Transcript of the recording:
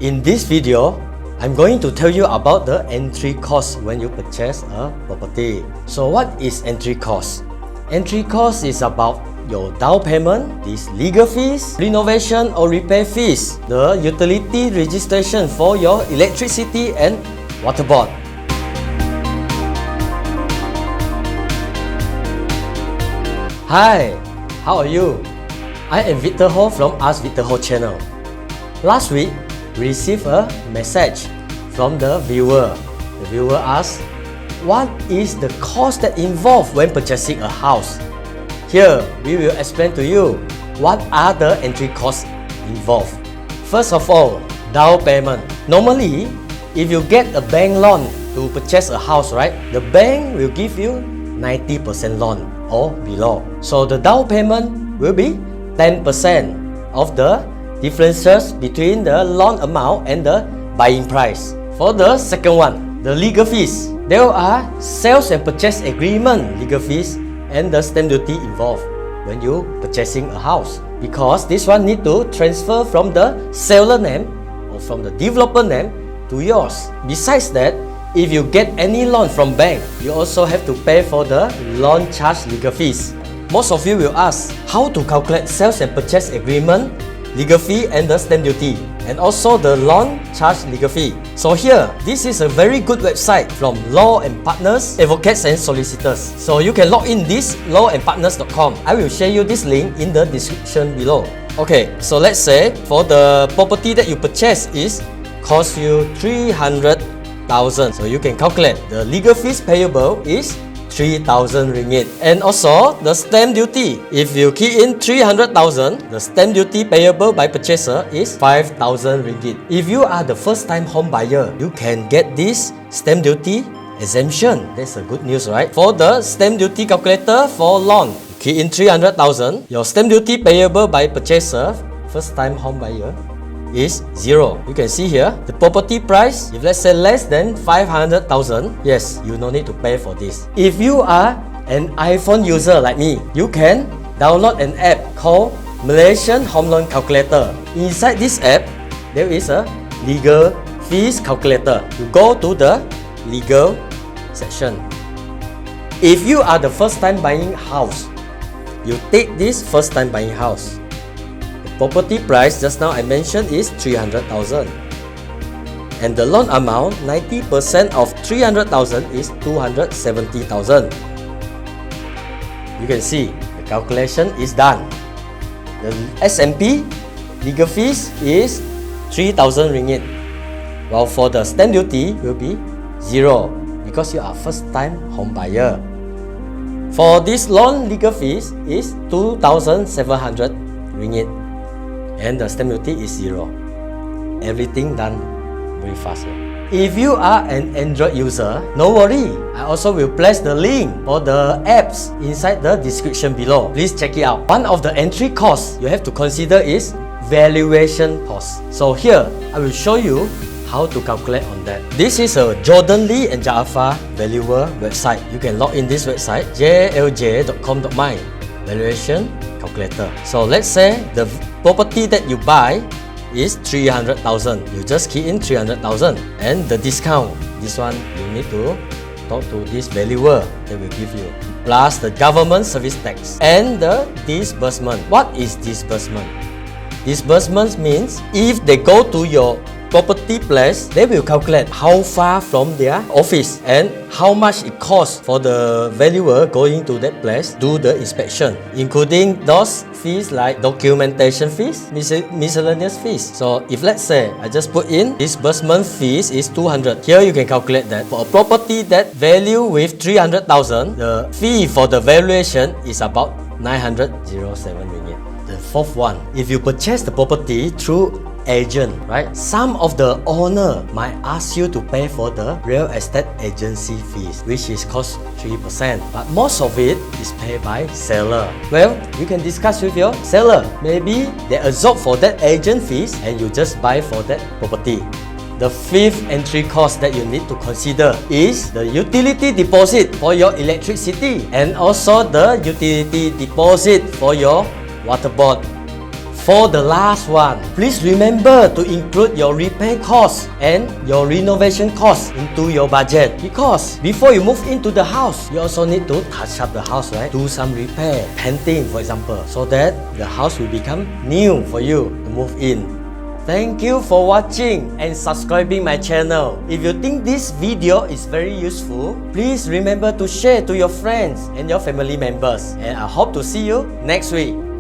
In this video, I'm going to tell you about the entry cost when you purchase a property. So what is entry cost? Entry cost is about your down payment, these legal fees, renovation or repair fees, the utility registration for your electricity and water board. Hi, how are you? I am Victor Ho from Ask Victor Ho channel. Last week, we received a message from the viewer. The viewer asked, what is the cost that involved when purchasing a house? Here, we will explain to you what are the entry costs involved. First of all, down payment. Normally, if you get a bank loan to purchase a house, right, the bank will give you 90% loan or below. So the down payment will be 10% of the differences between the loan amount and the buying price. For the second one, the legal fees. There are sales and purchase agreement legal fees and the stamp duty involved when you purchasing a house, because this one need to transfer from the seller name or from the developer name to yours. Besides that, if you get any loan from bank, you also have to pay for the loan charge legal fees. Most of you will ask how to calculate sales and purchase agreement legal fee and the stamp duty, and also the loan charge legal fee. So here, this is a very good website from Law and Partners, Advocates and Solicitors. So you can log in this lawandpartners.com. I will share you this link in the description below. Okay, so let's say for the property that you purchase is cost you 300,000. So you can calculate the legal fees payable is 3,000 ringgit. And also the stamp duty. If you key in 300,000, the stamp duty payable by purchaser is 5,000 ringgit. If you are the first time home buyer, you can get this stamp duty exemption. That's a good news, right? For the stamp duty calculator for loan, key in 300,000, your stamp duty payable by purchaser, first time home buyer, is 0. You can see here the property price. If let's say less than 500,000, yes, you no need to pay for this. If you are an iPhone user like me, you can download an app called Malaysian Home Loan Calculator. Inside this app, there is a legal fees calculator. You go to the legal section. If you are the first time buying house, you take this first time buying house. Property price just now I mentioned is 300,000, and the loan amount, 90% of 300,000 is 270,000. You can see the calculation is done. The S&P legal fees is 3,000 ringgit, while for the stamp duty will be 0 because you are first time home buyer. For this loan legal fees is 2,700 ringgit. And the stamp duty is 0. Everything done very fast. If you are an Android user, no worry. I also will place the link for the apps inside the description below. Please check it out. One of the entry costs you have to consider is valuation cost. So here, I will show you how to calculate on that. This is a Jordan Lee and Jaafar Valuer website. You can log in this website, jlj.com.my, valuation calculator. So let's say the property that you buy is 300,000. You just key in 300,000, and the discount, this one you need to talk to this valuer, they will give you, plus the government service tax and the disbursement. What is disbursement? Disbursement means if they go to your property place, they will calculate how far from their office and how much it costs for the valuer going to that place, do the inspection, including those fees like documentation fees, miscellaneous fees. So if let's say I just put in disbursement fees is 200, here you can calculate that for a property that value with 300,000, the fee for the valuation is about 907 ringgit. The fourth one, if you purchase the property through agent, right? Some of the owner might ask you to pay for the real estate agency fees, which is cost 3%, but most of it is paid by seller. Well, you can discuss with your seller. Maybe they absorb for that agent fees and you just buy for that property. The fifth entry cost that you need to consider is the utility deposit for your electricity and also the utility deposit for your water board For the last one, please remember to include your repair costs and your renovation costs into your budget, because before you move into the house, you also need to touch up the house, right? Do some repair, painting for example, so that the house will become new for you to move in. Thank you for watching and subscribing my channel. If you think this video is very useful, please remember to share to your friends and your family members. And I hope to see you next week.